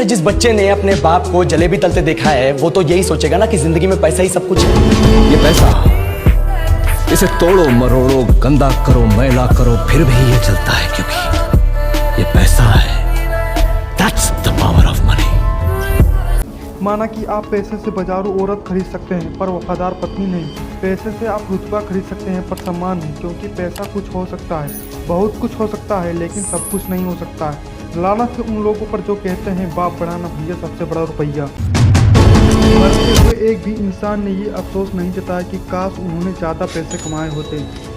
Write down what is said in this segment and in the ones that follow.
अरे जिस बच्चे ने अपने बाप को जलेबी तलते देखा है वो तो यही सोचेगा ना कि जिंदगी में पैसा ही सब कुछ है। ये पैसा, इसे तोड़ो मरोड़ो गंदा करो मैला करो फिर भी ये चलता है, क्योंकि ये पैसा है। That's the power of money। माना कि आप पैसे से बाजारू औरत खरीद सकते हैं पर वफादार पत्नी नहीं। पैसे से आप रुतबा खरीद सकते हैं पर सम्मान नहीं, क्योंकि पैसा कुछ हो सकता है, बहुत कुछ हो सकता है, लेकिन सब कुछ नहीं हो सकता है। लानत है उन लोगों पर जो कहते हैं बाप बड़ा ना भैया सबसे बड़ा रुपया। मरते हुए एक भी इंसान ने ये अफसोस नहीं जताया कि काश उन्होंने ज़्यादा पैसे कमाए होते।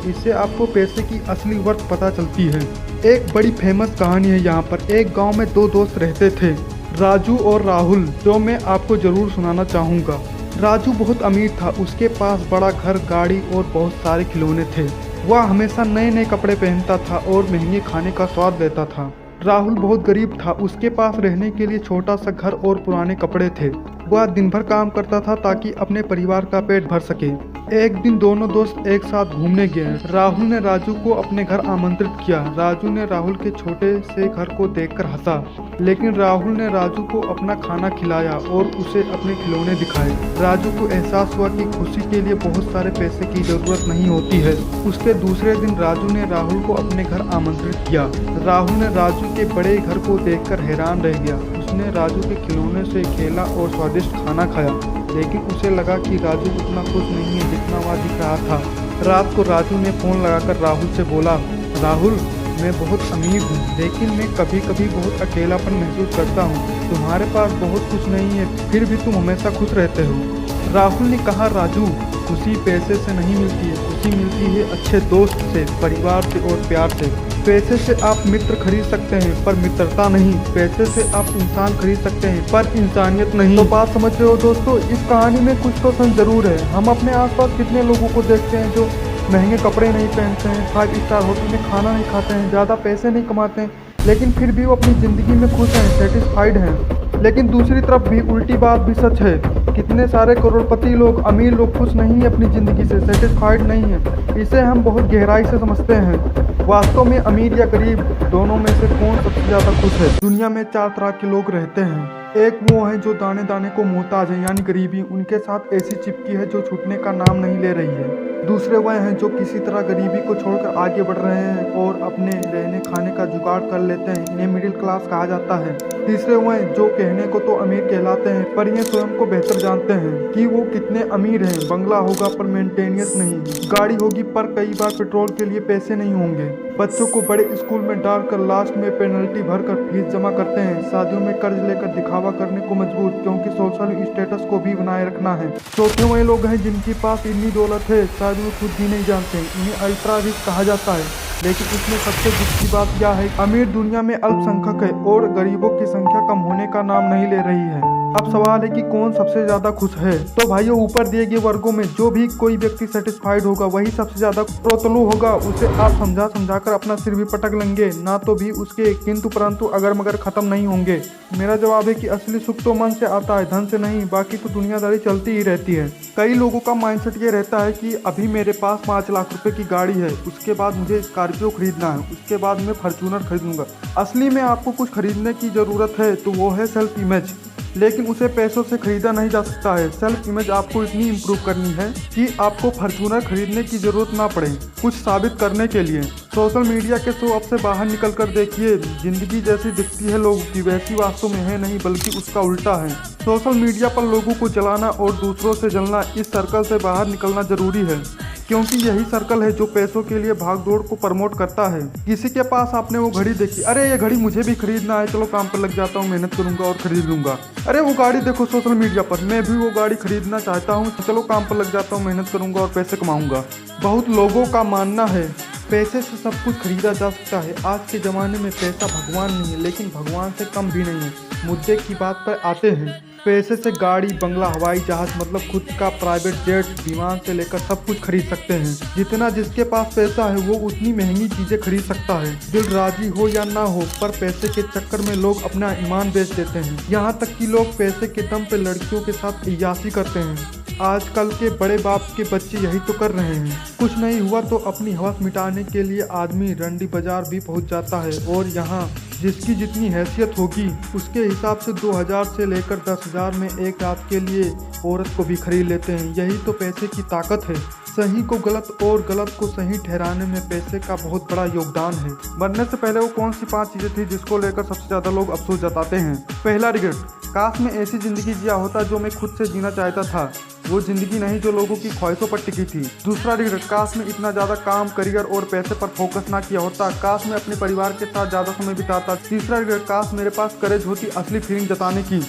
इससे आपको पैसे की असली वर्थ पता चलती है। एक बड़ी फेमस कहानी है यहाँ पर। एक गांव में दो दोस्त रहते थे, राजू और राहुल, जो मैं आपको ज़रूर सुनाना चाहूँगा। राजू बहुत अमीर था, उसके पास बड़ा घर, गाड़ी और बहुत सारे खिलौने थे। वह हमेशा नए नए कपड़े पहनता था और महंगे खाने का स्वाद लेता था। राहुल बहुत गरीब था, उसके पास रहने के लिए छोटा सा घर और पुराने कपड़े थे। वह दिन भर काम करता था ताकि अपने परिवार का पेट भर सके। एक दिन दोनों दोस्त एक साथ घूमने गए। राहुल ने राजू को अपने घर आमंत्रित किया। राजू ने राहुल के छोटे से घर को देखकर हंसा, लेकिन राहुल ने राजू को अपना खाना खिलाया और उसे अपने खिलौने दिखाए। राजू को एहसास हुआ कि खुशी के लिए बहुत सारे पैसे की जरूरत नहीं होती है। उसके दूसरे दिन राजू ने राहुल को अपने घर आमंत्रित किया। राहुल ने राजू के बड़े घर को देखकर हैरान रह गया। उसने राजू के खिलौने से खेला और स्वादिष्ट खाना खाया, लेकिन उसे लगा कि राजू उतना खुश नहीं है जितना वह दिख रहा था। रात को राजू ने फ़ोन लगाकर राहुल से बोला, राहुल मैं बहुत अमीर हूँ, लेकिन मैं कभी कभी बहुत अकेलापन महसूस करता हूँ। तुम्हारे पास बहुत कुछ नहीं है, फिर भी तुम हमेशा खुश रहते हो। राहुल ने कहा, राजू खुशी पैसे से नहीं मिलती है, खुशी मिलती है अच्छे दोस्त से, परिवार से और प्यार से। पैसे से आप मित्र खरीद सकते हैं पर मित्रता नहीं। पैसे से आप इंसान खरीद सकते हैं पर इंसानियत नहीं। तो बात समझ रहे हो दोस्तों, इस कहानी में कुछ तो सच जरूर है। हम अपने आसपास कितने लोगों को देखते हैं जो महंगे कपड़े नहीं पहनते हैं, 5 स्टार होटल में खाना नहीं खाते हैं, ज़्यादा पैसे नहीं कमाते हैं, लेकिन फिर भी वो अपनी ज़िंदगी में खुश हैं, सेटिस्फाइड हैं। लेकिन दूसरी तरफ भी उल्टी बात भी सच है। कितने सारे करोड़पति लोग, अमीर लोग खुश नहीं है अपनी ज़िंदगी से, सेटिस्फाइड नहीं है। इसे हम बहुत गहराई से समझते हैं। वास्तव में अमीर या गरीब दोनों में से कौन सबसे ज़्यादा खुश है? दुनिया में 4 तरह के लोग रहते हैं। एक वो है जो दाने दाने को मोहताज है, यानी गरीबी उनके साथ ऐसी चिपकी है जो छूटने का नाम नहीं ले रही है। दूसरे वह हैं जो किसी तरह गरीबी को छोड़कर आगे बढ़ रहे हैं और अपने रहने खाने का जुगाड़ कर लेते हैं, इन्हें मिडिल क्लास कहा जाता है। तीसरे वह हैं जो कहने को तो अमीर कहलाते हैं पर ये स्वयं को बेहतर जानते हैं कि वो कितने अमीर हैं। बंगला होगा पर मेंटेनेंस नहीं, गाड़ी होगी पर कई बार पेट्रोल के लिए पैसे नहीं होंगे, बच्चों को बड़े स्कूल में डालकर लास्ट में पेनल्टी भरकर फीस जमा करते हैं, शादियों में कर्ज लेकर दिखावा करने को मजबूर, क्योंकि सोशल स्टेटस को भी बनाए रखना है। चौथे वही लोग हैं जिनके पास इतनी दौलत है शायद वो खुद भी नहीं जानते, इन्हें अल्ट्रा रिच कहा जाता है। लेकिन इसमें सबसे दुख की बात यह है, अमीर दुनिया में अल्पसंख्यक है और गरीबों की संख्या कम होने का नाम नहीं ले रही है। अब सवाल है कि कौन सबसे ज्यादा खुश है? तो भाइयों, ऊपर दिए गए वर्गों में जो भी कोई व्यक्ति सेटिस्फाइड होगा वही सबसे ज्यादा प्रोतलू होगा। उसे आप समझा कर अपना सिर भी पटक लेंगे, ना तो भी उसके किंतु परंतु अगर मगर खत्म नहीं होंगे। मेरा जवाब है कि असली सुख तो मन से आता है, धन से नहीं। बाकी तो दुनियादारी चलती ही रहती है। कई लोगों का माइंडसेट ये रहता है कि अभी मेरे पास 5 लाख रुपए की गाड़ी है, उसके बाद मुझे स्कॉर्पियो खरीदना है, उसके बाद मैं फॉर्च्यूनर खरीदूंगा। असली में आपको कुछ खरीदने की जरूरत है तो वो है सेल्फ इमेज, लेकिन उसे पैसों से खरीदा नहीं जा सकता है। सेल्फ इमेज आपको इतनी इम्प्रूव करनी है कि आपको फॉर्च्यूनर खरीदने की जरूरत ना पड़े कुछ साबित करने के लिए। सोशल मीडिया के शो ऑफ से बाहर निकल कर देखिए, जिंदगी जैसी दिखती है लोगों की वैसी वास्तव में है नहीं, बल्कि उसका उल्टा है। सोशल मीडिया पर लोगों को जलाना और दूसरों से जलना, इस सर्कल से बाहर निकलना जरूरी है, क्योंकि यही सर्कल है जो पैसों के लिए भागदौड़ को प्रमोट करता है। किसी के पास आपने वो घड़ी देखी, अरे ये घड़ी मुझे भी खरीदना है, चलो काम पर लग जाता हूँ, मेहनत करूंगा और खरीद लूंगा। अरे वो गाड़ी देखो सोशल मीडिया पर, मैं भी वो गाड़ी खरीदना चाहता हूँ, चलो काम पर लग जाता हूँ, मेहनत करूंगा और पैसे कमाऊंगा। बहुत लोगों का मानना है पैसे से सब कुछ खरीदा जा सकता है। आज के ज़माने में पैसा भगवान नहीं है, लेकिन भगवान से कम भी नहीं है। मुद्दे की बात पर आते हैं, पैसे से गाड़ी, बंगला, हवाई जहाज मतलब खुद का प्राइवेट जेट, विमान से लेकर सब कुछ खरीद सकते हैं। जितना जिसके पास पैसा है वो उतनी महंगी चीजें खरीद सकता है, दिल राजी हो या ना हो। पर पैसे के चक्कर में लोग अपना ईमान बेच देते हैं। यहाँ तक कि लोग पैसे के दम पे लड़कियों के साथ अय्याशी करते हैं। आजकल के बड़े बाप के बच्चे यही तो कर रहे हैं। कुछ नहीं हुआ तो अपनी हवस मिटाने के लिए आदमी रंडी बाजार भी पहुंच जाता है और यहाँ जिसकी जितनी हैसियत होगी उसके हिसाब से 2000 से लेकर 10,000 में एक रात के लिए औरत को भी खरीद लेते हैं। यही तो पैसे की ताकत है। सही को गलत और गलत को सही ठहराने में पैसे का बहुत बड़ा योगदान है। मरने से पहले वो कौन सी 5 चीजें थी जिसको लेकर सबसे ज्यादा लोग अफसोस जताते हैं? पहला रिग्रेट, काश मैं ऐसी जिंदगी जिया होता जो मैं खुद से जीना चाहता था, वो जिंदगी नहीं जो लोगों की ख्वाहिशों पर टिकी थी। दूसरा रिग्रेट, काश मैं इतना ज्यादा काम, करियर और पैसे पर फोकस ना किया होता, काश मैं अपने परिवार के साथ ज्यादा समय बिताता। तीसरा रिग्रेट, काश मेरे पास करेज होती असली फीलिंग जताने की।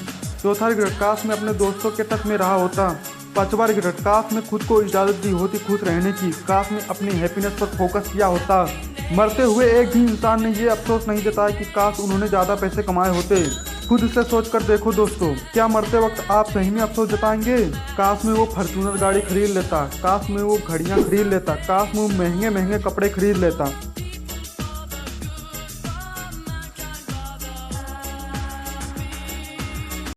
चौथा रिग्रेट, काश मैं अपने दोस्तों के टच में रहा होता। पांचवा रिग्रेट, काश मैं खुद को इजाजत दी होती खुश रहने की, काश मैं अपनी हैप्पीनेस पर फोकस किया होता। मरते हुए एक भी इंसान ने ये अफसोस नहीं जताया कि काश उन्होंने ज्यादा पैसे कमाए होते। खुद से सोच कर देखो दोस्तों, क्या मरते वक्त आप सही में अफसोस जताएंगे? काश मैं वो फॉर्च्यूनर गाड़ी खरीद लेता, काश मैं वो घड़ियां खरीद लेता, काश मैं वो महंगे महंगे कपड़े खरीद लेता।